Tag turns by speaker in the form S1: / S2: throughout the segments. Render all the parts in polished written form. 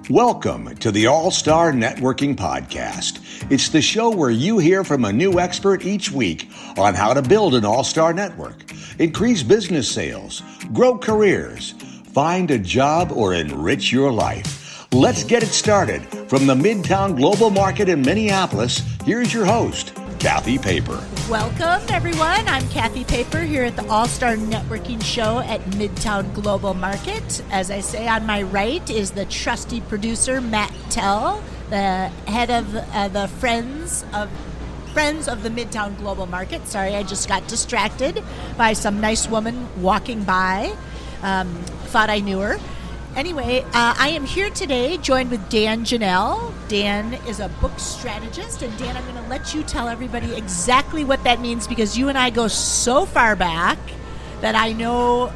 S1: Welcome to the All-Star Networking Podcast. It's the show where you hear from a new expert each week on how to build an all-star network, increase business sales, grow careers, find a job, or enrich your life. Let's get it started. From the Midtown Global Market in Minneapolis, here's your host, Kathy Paper.
S2: Welcome, everyone. I'm Kathy Paper here at the All-Star Networking Show at Midtown Global Market. As I say, on my right is the trusty producer, Matt Tell, the head of the Friends of the Midtown Global Market. Sorry, I just got distracted by some nice woman walking by. Thought I knew her. Anyway, I am here today joined with Dan Janal. Dan is a book strategist, and Dan, I'm going to let you tell everybody exactly what that means because you and I go so far back that I know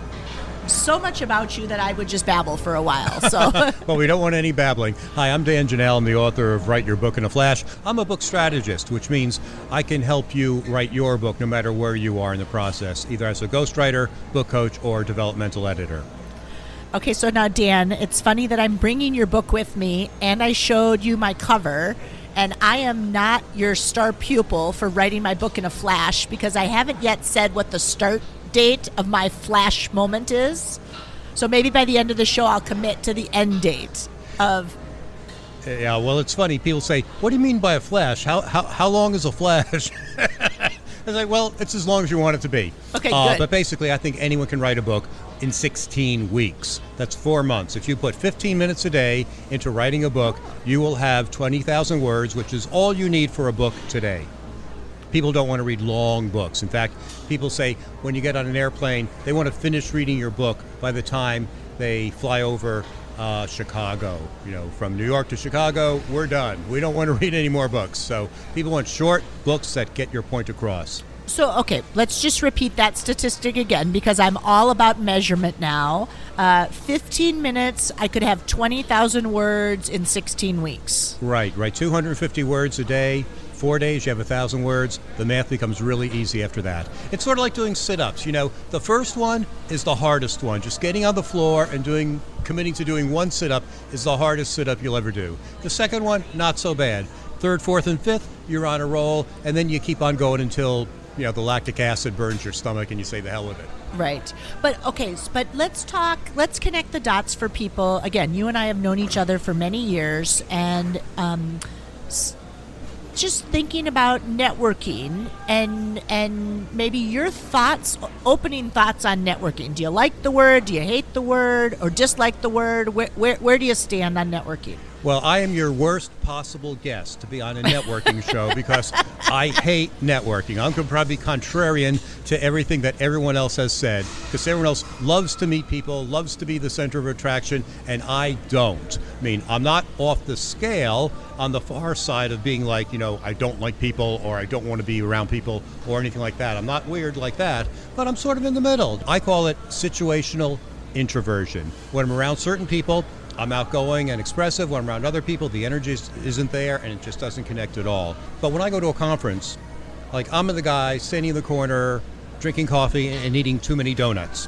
S2: so much about you that I would just babble for a while. So,
S3: Well, we don't want any babbling. Hi, I'm Dan Janal. I'm the author of Write Your Book in a Flash. I'm a book strategist, which means I can help you write your book no matter where you are in the process, either as a ghostwriter, book coach, or developmental editor.
S2: Okay, so now, Dan, it's funny that I'm bringing your book with me, and I showed you my cover, and I am not your star pupil for writing my book in a flash because I haven't yet said what the start date of my flash moment is. So maybe by the end of the show, I'll commit to the end date of...
S3: Yeah, well, it's funny. People say, what do you mean by a flash? How long is a flash? I was like, well, it's as long as you want it to be.
S2: Okay, good.
S3: But basically, I think anyone can write a book in 16 weeks. That's 4 months. If you put 15 minutes a day into writing a book, you will have 20,000 words, which is all you need for a book today. People don't want to read long books. In fact, people say when you get on an airplane, they want to finish reading your book by the time they fly over Chicago. You know, from New York to Chicago, we're done. We don't want to read any more books. So people want short books that get your point across.
S2: So, okay, let's just repeat that statistic again because I'm all about measurement now. 15 minutes, I could have 20,000 words in 16 weeks.
S3: Right. 250 words a day. 4 days, you have 1,000 words. The math becomes really easy after that. It's sort of like doing sit-ups. You know, the first one is the hardest one. Just getting on the floor and committing to doing one sit-up is the hardest sit-up you'll ever do. The second one, not so bad. Third, fourth, and fifth, you're on a roll, and then you keep on going until, you know, the lactic acid burns your stomach and you say the hell with it.
S2: Right. But let's connect the dots for people. Again, you and I have known each other for many years, and just thinking about networking and maybe your thoughts, opening thoughts on networking. Do you like the word? Do you hate the word? Or dislike the word? Where do you stand on networking?
S3: Well, I am your worst possible guest to be on a networking show because I hate networking. I'm going to probably be contrarian to everything that everyone else has said because everyone else loves to meet people, loves to be the center of attraction, and I don't. I mean, I'm not off the scale on the far side of being like, you know, I don't like people or I don't want to be around people or anything like that. I'm not weird like that, but I'm sort of in the middle. I call it situational introversion. When I'm around certain people, I'm outgoing and expressive. When I'm around other people, the energy isn't there and it just doesn't connect at all. But when I go to a conference, like I'm the guy standing in the corner, drinking coffee and eating too many donuts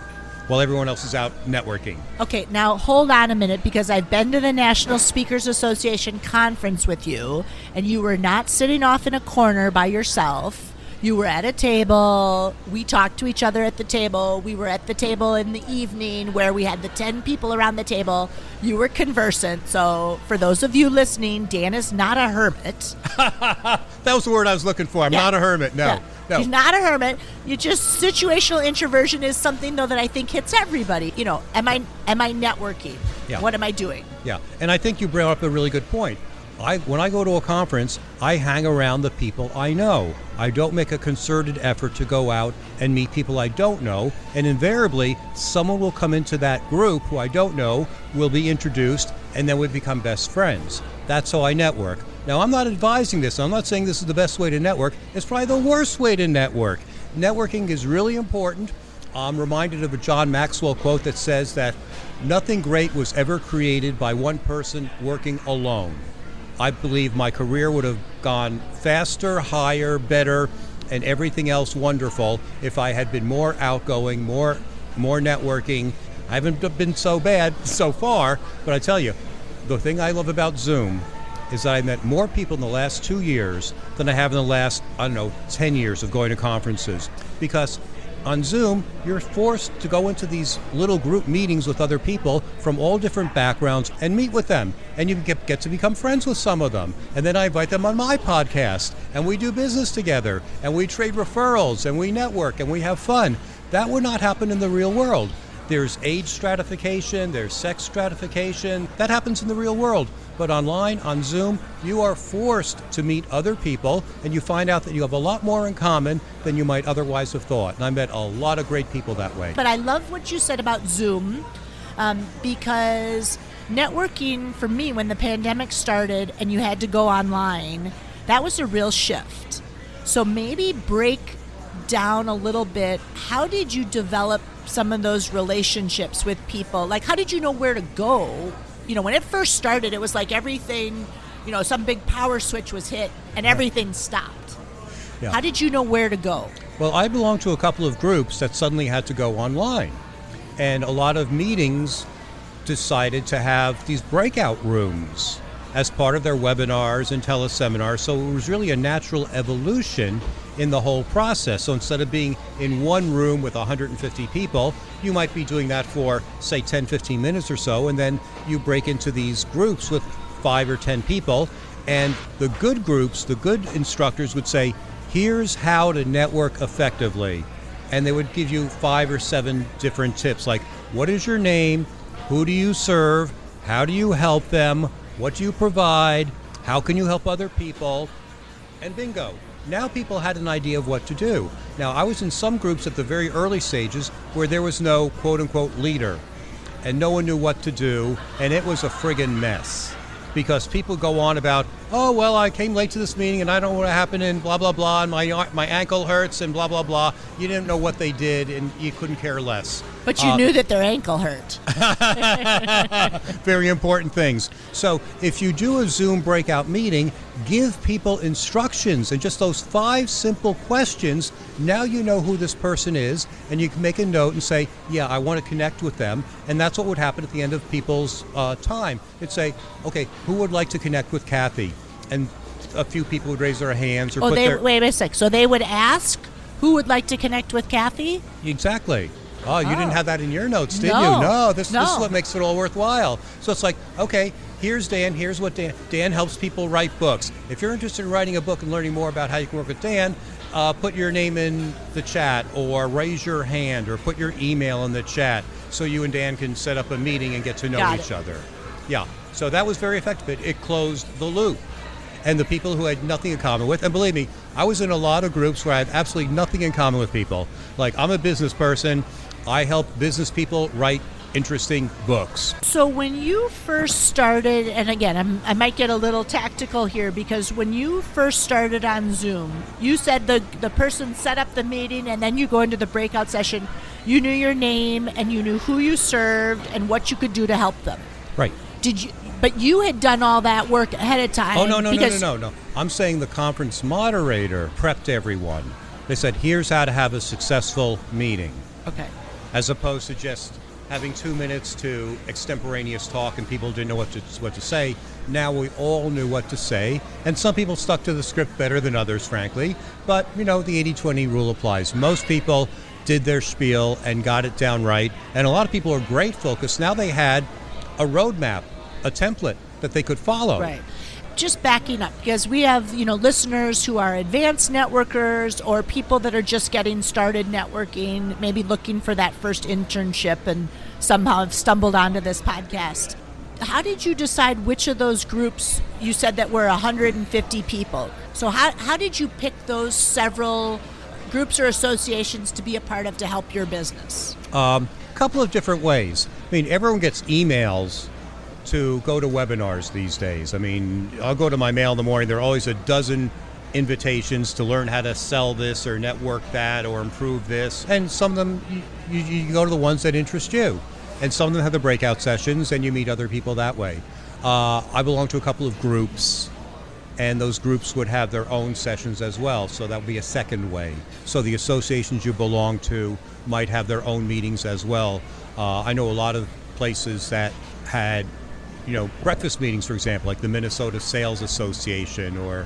S3: while everyone else is out networking.
S2: Okay, now hold on a minute because I've been to the National Speakers Association conference with you and you were not sitting off in a corner by yourself. You were at a table. We talked to each other at the table. We were at the table in the evening where we had the 10 people around the table. You were conversant. So for those of you listening, Dan is not a hermit.
S3: That was the word I was looking for. I'm not a hermit. No.
S2: He's not a hermit. You just situational introversion is something though that I think hits everybody. You know, am I networking?
S3: Yeah.
S2: What am I doing?
S3: Yeah. And I think you brought up a really good point. When I go to a conference, I hang around the people I know. I don't make a concerted effort to go out and meet people I don't know. And invariably, someone will come into that group who I don't know, will be introduced, and then we become best friends. That's how I network. Now, I'm not advising this. I'm not saying this is the best way to network. It's probably the worst way to network. Networking is really important. I'm reminded of a John Maxwell quote that says that nothing great was ever created by one person working alone. I believe my career would have gone faster, higher, better, and everything else wonderful if I had been more outgoing, more networking. I haven't been so bad so far, but I tell you, The thing I love about Zoom is that I met more people in the last 2 years than I have in the last, 10 years of going to conferences. Because on Zoom, you're forced to go into these little group meetings with other people from all different backgrounds and meet with them. And you get to become friends with some of them. And then I invite them on my podcast, and we do business together, and we trade referrals, and we network, and we have fun. That would not happen in the real world. There's age stratification, there's sex stratification. That happens in the real world. But online, on Zoom, you are forced to meet other people, and you find out that you have a lot more in common than you might otherwise have thought. And I met a lot of great people that way.
S2: But I love what you said about Zoom, because networking for me, when the pandemic started and you had to go online, that was a real shift. So maybe break down a little bit, how did you develop some of those relationships with people? Like, how did you know where to go? When it first started, it was like everything, some big power switch was hit and everything stopped. Yeah. How did you know where to go?
S3: Well, I belong to a couple of groups that suddenly had to go online. And a lot of meetings decided to have these breakout rooms as part of their webinars and teleseminars. So it was really a natural evolution in the whole process. So instead of being in one room with 150 people, you might be doing that for, say, 10, 15 minutes or so, and then you break into these groups with 5 or 10 people. And the good groups, the good instructors would say, here's how to network effectively. And they would give you 5 or 7 different tips, like, what is your name? Who do you serve? How do you help them? What do you provide? How can you help other people? And bingo. Now people had an idea of what to do. Now, I was in some groups at the very early stages where there was no quote-unquote leader, and no one knew what to do, and it was a friggin' mess. Because people go on about, oh, well, I came late to this meeting and I don't know what happened and blah, blah, blah, and my ankle hurts and blah, blah, blah. You didn't know what they did and you couldn't care less.
S2: But you knew that their ankle hurt.
S3: Very important things. So if you do a Zoom breakout meeting, give people instructions and just those 5 simple questions. Now you know who this person is, and you can make a note and say, yeah, I want to connect with them. And that's what would happen at the end of people's time. It'd say, okay, who would like to connect with Kathy? And a few people would raise their hands or
S2: wait a sec. So they would ask who would like to connect with Kathy?
S3: Exactly. Oh, you didn't have that in your notes, did you? No, this is what makes it all worthwhile. So it's like, okay, here's Dan, here's what Dan helps people write books. If you're interested in writing a book and learning more about how you can work with Dan, put your name in the chat or raise your hand or put your email in the chat so you and Dan can set up a meeting and get to know each other. Yeah, so that was very effective. It closed the loop. And the people who had nothing in common with, and believe me, I was in a lot of groups where I had absolutely nothing in common with people. Like, I'm a business person. I help business people write interesting books.
S2: So when you first started, and again, I might get a little tactical here, because when you first started on Zoom, you said the person set up the meeting and then you go into the breakout session. You knew your name and you knew who you served and what you could do to help them.
S3: Right.
S2: But you had done all that work ahead of time.
S3: Oh, no. I'm saying the conference moderator prepped everyone. They said, here's how to have a successful meeting.
S2: Okay.
S3: As opposed to just having 2 minutes to extemporaneous talk and people didn't know what to say. Now we all knew what to say. And some people stuck to the script better than others, frankly. But, the 80-20 rule applies. Most people did their spiel and got it down right. And a lot of people are grateful because now they had a roadmap, a template that they could follow.
S2: Right. Just backing up, because we have, listeners who are advanced networkers or people that are just getting started networking, maybe looking for that first internship and somehow have stumbled onto this podcast. How did you decide which of those groups? You said that were 150 people. So how did you pick those several groups or associations to be a part of to help your business?
S3: Couple of different ways. Everyone gets emails to go to webinars these days. I'll go to my mail in the morning. There are always a dozen invitations to learn how to sell this or network that or improve this. And some of them, you go to the ones that interest you. And some of them have the breakout sessions and you meet other people that way. I belong to a couple of groups, and those groups would have their own sessions as well. So that would be a second way. So the associations you belong to might have their own meetings as well. I know a lot of places that had breakfast meetings, for example, like the Minnesota Sales Association or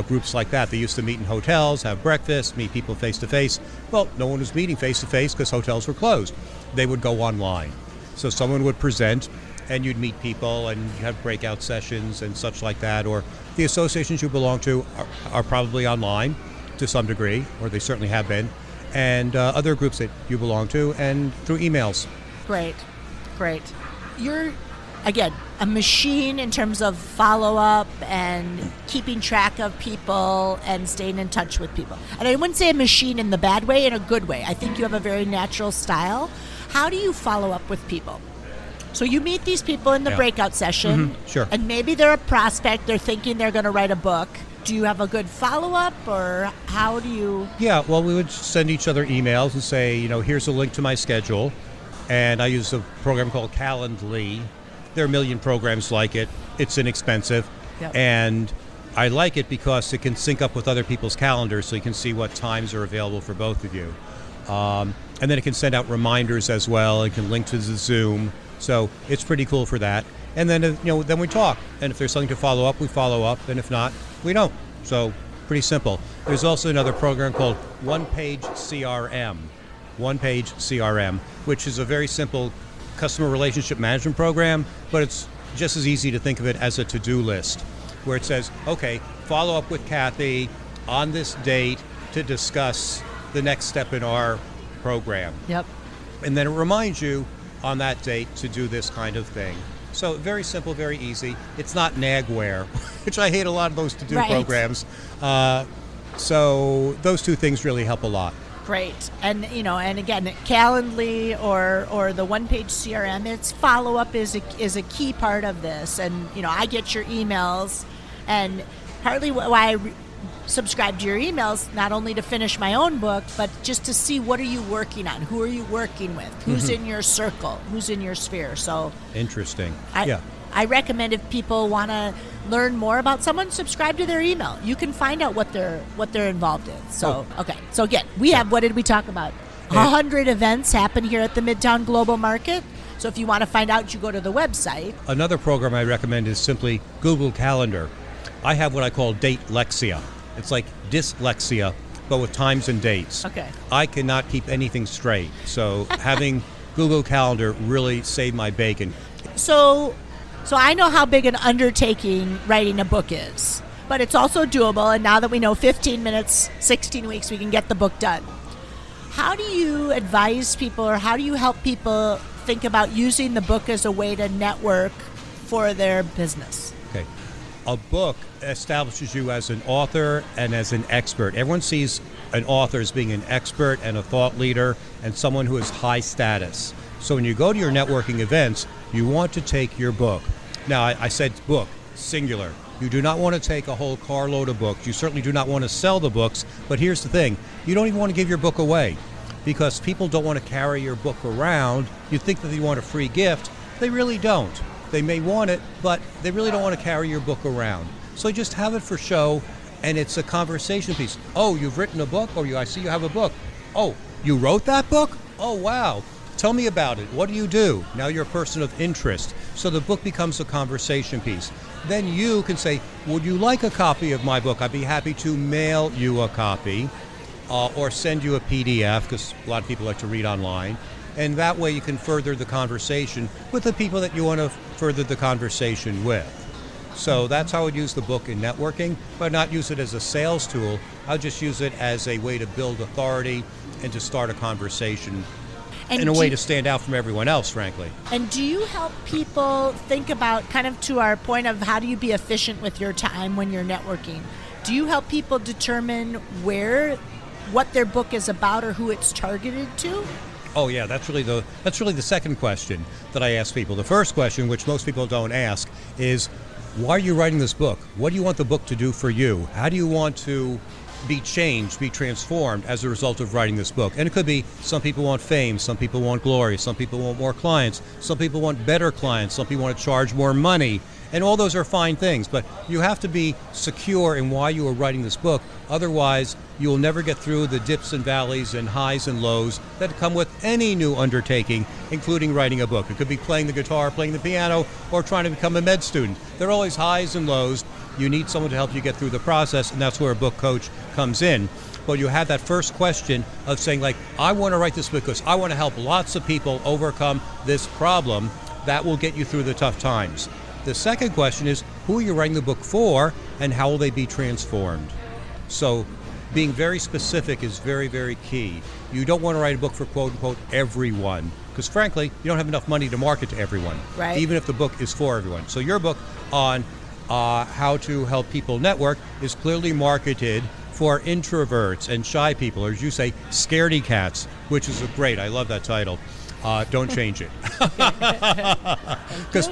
S3: groups like that. They used to meet in hotels, have breakfast, meet people face-to-face. Well, no one was meeting face-to-face because hotels were closed. They would go online. So someone would present, and you'd meet people, and you have breakout sessions and such like that. Or the associations you belong to are probably online to some degree, or they certainly have been, and other groups that you belong to, and through emails.
S2: Great. You're, again, a machine in terms of follow-up and keeping track of people and staying in touch with people. And I wouldn't say a machine in the bad way, in a good way. I think you have a very natural style. How do you follow up with people? So you meet these people in the breakout session,
S3: sure.
S2: And maybe they're a prospect, they're thinking they're going to write a book. Do you have a good follow-up, or how do you? Yeah,
S3: well, we would send each other emails and say, here's a link to my schedule. And I use a program called Calendly. There are a million programs like it. It's inexpensive.
S2: Yep.
S3: And I like it because it can sync up with other people's calendars so you can see what times are available for both of you. And then it can send out reminders as well. It can link to the Zoom. So it's pretty cool for that. And then, then we talk. And if there's something to follow up, we follow up. And if not, we don't. So pretty simple. There's also another program called One Page CRM, which is a very simple customer relationship management program, but it's just as easy to think of it as a to-do list, where it says, okay, follow up with Kathy on this date to discuss the next step in our program.
S2: Yep.
S3: And then it reminds you on that date to do this kind of thing. So very simple, very easy. It's not nagware, which I hate a lot of those to-do programs. So those two things really help a lot.
S2: Great. And and again, Calendly or the one-page CRM, its follow-up is a key part of this. And I get your emails, and partly why I subscribe to your emails, not only to finish my own book, but just to see what are you working on, who are you working with, who's in your circle, who's in your sphere. So interesting. I recommend, if people want to learn more about someone, subscribe to their email. You can find out what they're involved in. So okay. So again, we have, what did we talk about? 100 events happen here at the Midtown Global Market. So if you want to find out, you go to the website.
S3: Another program I recommend is simply Google Calendar. I have what I call Datelexia. It's like dyslexia, but with times and dates.
S2: Okay.
S3: I cannot keep anything straight. So having Google Calendar really saved my bacon.
S2: So I know how big an undertaking writing a book is, but it's also doable. And now that we know 15 minutes, 16 weeks, we can get the book done. How do you advise people, or how do you help people think about using the book as a way to network for their business?
S3: Okay. A book establishes you as an author and as an expert. Everyone sees an author as being an expert and a thought leader and someone who is high status. So when you go to your networking events, you want to take your book. Now, I said book, singular. You do not want to take a whole carload of books. You certainly do not want to sell the books. But here's the thing. You don't even want to give your book away, because people don't want to carry your book around. You think that they want a free gift. They really don't. They may want it, but they really don't want to carry your book around. So just have it for show, and it's a conversation piece. Oh, you've written a book? I see you have a book. Oh, you wrote that book? Oh, wow. Tell me about it. What do you do? Now you're a person of interest. So the book becomes a conversation piece. Then you can say, would you like a copy of my book? I'd be happy to mail you a copy or send you a PDF, because a lot of people like to read online. And that way you can further the conversation with the people that you want to further the conversation with. So that's how I would use the book in networking, but not use it as a sales tool. I'll just use it as a way to build authority and to start a conversation, and a way to stand out from everyone else, frankly.
S2: And do you help people think about, kind of to our point of how do you be efficient with your time when you're networking? Do you help people determine what their book is about or who it's targeted to?
S3: Oh yeah, that's really the second question that I ask people. The first question, which most people don't ask, is why are you writing this book? What do you want the book to do for you? How do you want to be changed, be transformed as a result of writing this book? And it could be, some people want fame, some people want glory, some people want more clients, some people want better clients, some people want to charge more money. And all those are fine things, but you have to be secure in why you are writing this book. Otherwise, you will never get through the dips and valleys and highs and lows that come with any new undertaking, including writing a book. It could be playing the guitar, playing the piano, or trying to become a med student. There are always highs and lows. You need someone to help you get through the process, and that's where a book coach comes in. But you have that first question of saying, like, I want to write this book because I want to help lots of people overcome this problem. That will get you through the tough times. The second question is, who are you writing the book for, and how will they be transformed? So being very specific is very, very key. You don't want to write a book for, quote unquote, everyone, because frankly, you don't have enough money to market to everyone,
S2: right,
S3: even if the book is for everyone. So your book on how to help people network is clearly marketed for introverts and shy people, or as you say, scaredy cats, which is great. I love that title. Don't change it. Because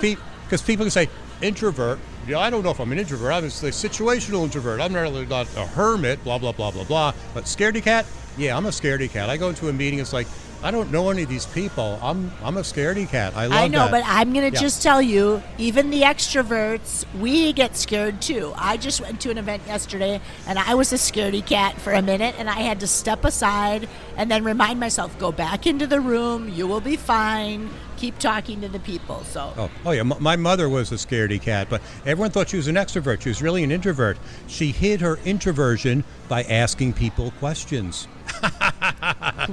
S3: people can say, introvert, yeah, I don't know if I'm an introvert. I'm a situational introvert. I'm really not a hermit, blah, blah, blah, blah, blah. But scaredy cat? Yeah, I'm a scaredy cat. I go into a meeting, it's like, I don't know any of these people. I'm a scaredy cat. I love that.
S2: I know, but I'm going to just tell you, even the extroverts, we get scared too. I just went to an event yesterday, and I was a scaredy cat for a minute, and I had to step aside and then remind myself, go back into the room, you will be fine, keep talking to the people. So.
S3: Oh yeah, my mother was a scaredy cat, but everyone thought she was an extrovert. She was really an introvert. She hid her introversion by asking people questions.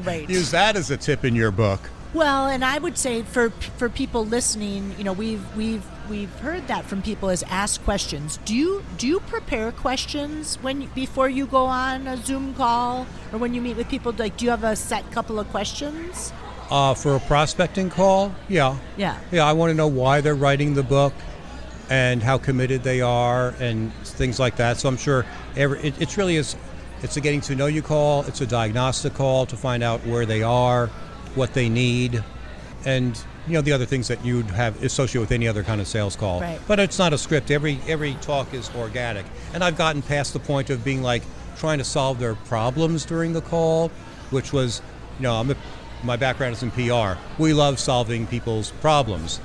S2: Great.
S3: Use that as a tip in your book.
S2: Well, and I would say for people listening, you know, we've heard that from people is ask questions. Do you prepare questions before you go on a Zoom call or when you meet with people? Like, do you have a set couple of questions?
S3: For a prospecting call, yeah. I want to know why they're writing the book and how committed they are and things like that. So I'm sure it's really is. It's a getting to know you call. It's a diagnostic call to find out where they are, what they need, and the other things that you'd have associated with any other kind of sales call.
S2: Right.
S3: But it's not a script. Every talk is organic. And I've gotten past the point of being like trying to solve their problems during the call, which was, my background is in PR. We love solving people's problems.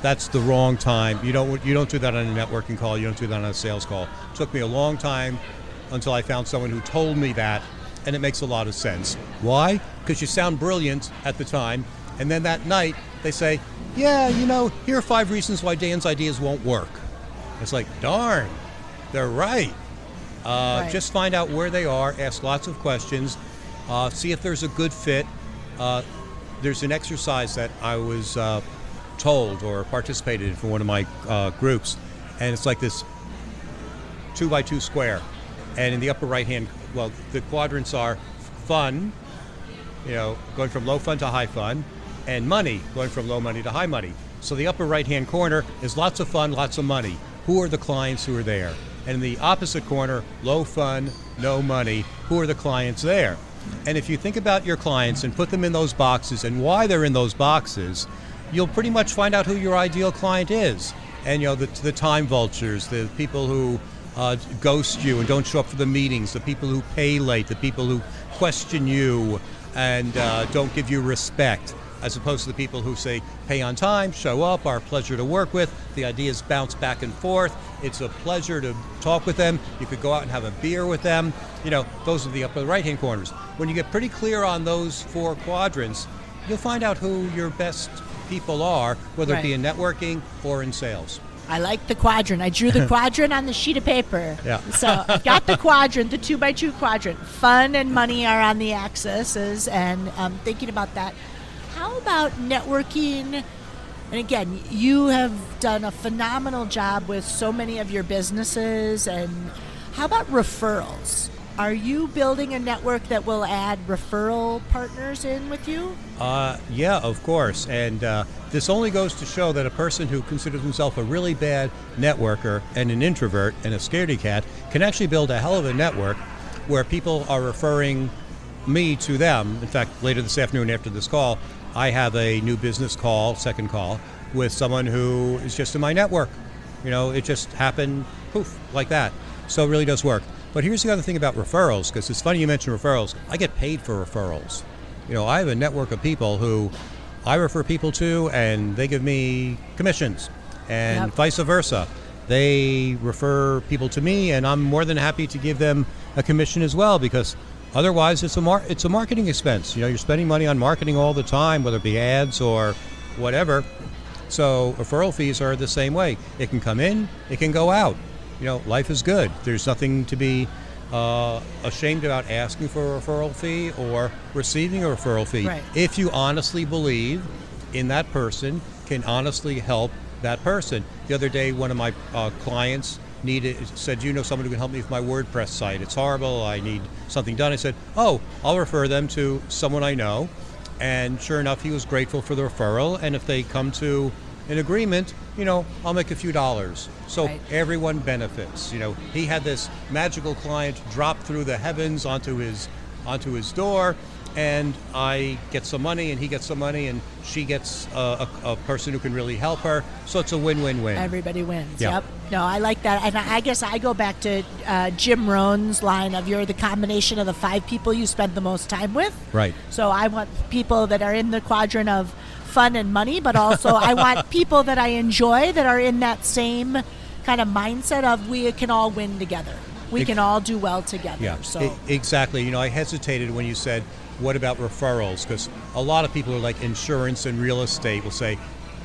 S3: That's the wrong time. You don't do that on a networking call. You don't do that on a sales call. It took me a long time until I found someone who told me that, and it makes a lot of sense. Why? Because you sound brilliant at the time, and then that night they say, yeah, here are 5 reasons why Dan's ideas won't work. It's like, darn, they're right.
S2: Right.
S3: Just find out where they are, ask lots of questions, see if there's a good fit. There's an exercise that I was told or participated in for one of my groups, and it's like this 2x2 square. And in the upper right hand, the quadrants are fun, going from low fun to high fun, and money, going from low money to high money. So the upper right hand corner is lots of fun, lots of money. Who are the clients who are there? And in the opposite corner, low fun, no money. Who are the clients there? And if you think about your clients and put them in those boxes and why they're in those boxes, you'll pretty much find out who your ideal client is. And the time vultures, the people who ghost you and don't show up for the meetings, the people who pay late, the people who question you and don't give you respect, as opposed to the people who say, pay on time, show up, are a pleasure to work with, the ideas bounce back and forth, it's a pleasure to talk with them, you could go out and have a beer with them. Those are the upper right-hand corners. When you get pretty clear on those 4 quadrants, you'll find out who your best people are, whether it be in networking or in sales.
S2: I like the quadrant. I drew the quadrant on the sheet of paper.
S3: Yeah.
S2: So I've got the quadrant, the 2x2 quadrant. Fun and money are on the axes, and thinking about that. How about networking? And again, you have done a phenomenal job with so many of your businesses. And how about referrals? Are you building a network that will add referral partners in with you?
S3: Yeah, of course. And this only goes to show that a person who considers himself a really bad networker and an introvert and a scaredy cat can actually build a hell of a network where people are referring me to them. In fact, later this afternoon after this call, I have a new business call, second call, with someone who is just in my network. It just happened, poof, like that. So it really does work. But here's the other thing about referrals, because it's funny you mentioned referrals. I get paid for referrals. I have a network of people who I refer people to, and they give me commissions, and vice versa. they refer people to me, and I'm more than happy to give them a commission as well, because otherwise it's a marketing expense. You're spending money on marketing all the time, whether it be ads or whatever. So referral fees are the same way. It can come in, it can go out. Life is good. There's nothing to be ashamed about asking for a referral fee or receiving a referral fee.
S2: Right.
S3: If you honestly believe in that person, can honestly help that person. The other day, one of my clients said, someone who can help me with my WordPress site. It's horrible. I need something done. I said, I'll refer them to someone I know. And sure enough, he was grateful for the referral. And if they come to an agreement, I'll make a few dollars. So
S2: right.
S3: Everyone benefits. He had this magical client drop through the heavens onto his door, and I get some money, and he gets some money, and she gets a person who can really help her. So it's a win-win-win.
S2: Everybody wins.
S3: Yeah.
S2: Yep. No, I like that. And I guess I go back to Jim Rohn's line of you're the combination of the 5 people you spend the most time with.
S3: Right.
S2: So I want people that are in the quadrant of fun and money, but also I want people that I enjoy that are in that same kind of mindset of we can all win together. We can all do well together.
S3: Yeah,
S2: So
S3: exactly. I hesitated when you said, what about referrals? Because a lot of people who are like insurance and real estate will say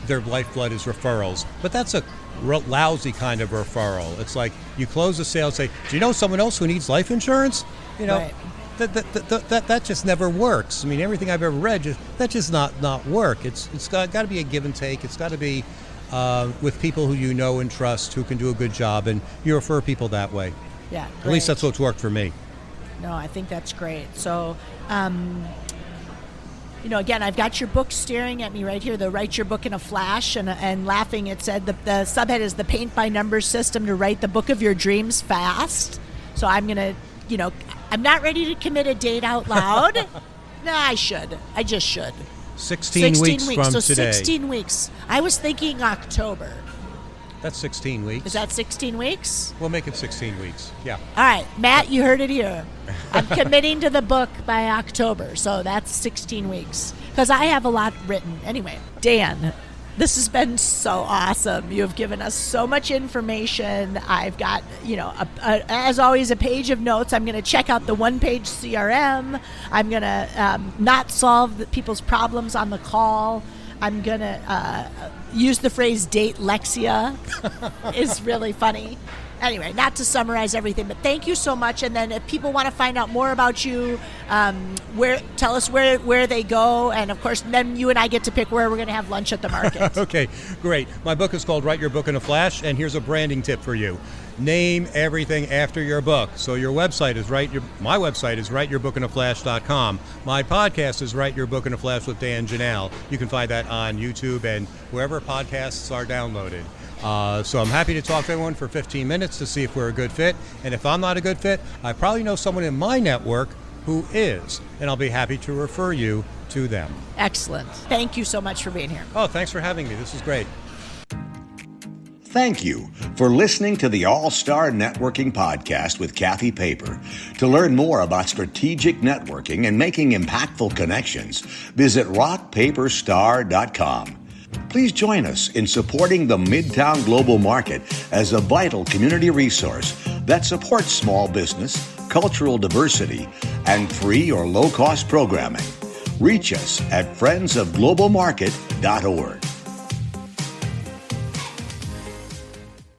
S3: their lifeblood is referrals. But that's a lousy kind of referral. It's like you close a sale and say, do you know someone else who needs life insurance?
S2: Right.
S3: That just never works. I mean, everything I've ever read, that just not work. It's got to be a give and take. It's got to be with people who you know and trust, who can do a good job, and you refer people that way.
S2: Yeah,
S3: At least that's what's worked for me.
S2: No, I think that's great. So, again, I've got your book staring at me right here, the Write Your Book in a Flash, and laughing, it said the subhead is the paint by numbers system to write the book of your dreams fast. So I'm going to, I'm not ready to commit a date out loud. No, I should. I just should.
S3: 16 weeks from
S2: so
S3: today.
S2: 16 weeks. I was thinking October.
S3: That's 16 weeks.
S2: Is that 16 weeks?
S3: We'll make it 16 weeks. Yeah.
S2: All right, Matt, you heard it here. I'm committing to the book by October, so that's 16 weeks. Because I have a lot written. Anyway, Dan, this has been so awesome. You have given us so much information. I've got, as always, a page of notes. I'm going to check out the one-page CRM. I'm going to not solve people's problems on the call. I'm going to use the phrase date Lexia. Is really funny. Anyway, not to summarize everything, but thank you so much. And then if people want to find out more about you, tell us where they go. And, of course, then you and I get to pick where we're going to have lunch at the market.
S3: Okay, great. My book is called Write Your Book in a Flash, and here's a branding tip for you. Name everything after your book. So your website is my website is writeyourbookinaflash.com. My podcast is Write Your Book in a Flash with Dan Janal. You can find that on YouTube and wherever podcasts are downloaded. So I'm happy to talk to everyone for 15 minutes to see if we're a good fit. And if I'm not a good fit, I probably know someone in my network who is, and I'll be happy to refer you to them.
S2: Excellent. Thank you so much for being here.
S3: Oh, thanks for having me. This is great.
S1: Thank you for listening to the All-Star Networking Podcast with Kathy Paper. To learn more about strategic networking and making impactful connections, visit rockpaperstar.com. Please join us in supporting the Midtown Global Market as a vital community resource that supports small business, cultural diversity, and free or low-cost programming. Reach us at friendsofglobalmarket.org.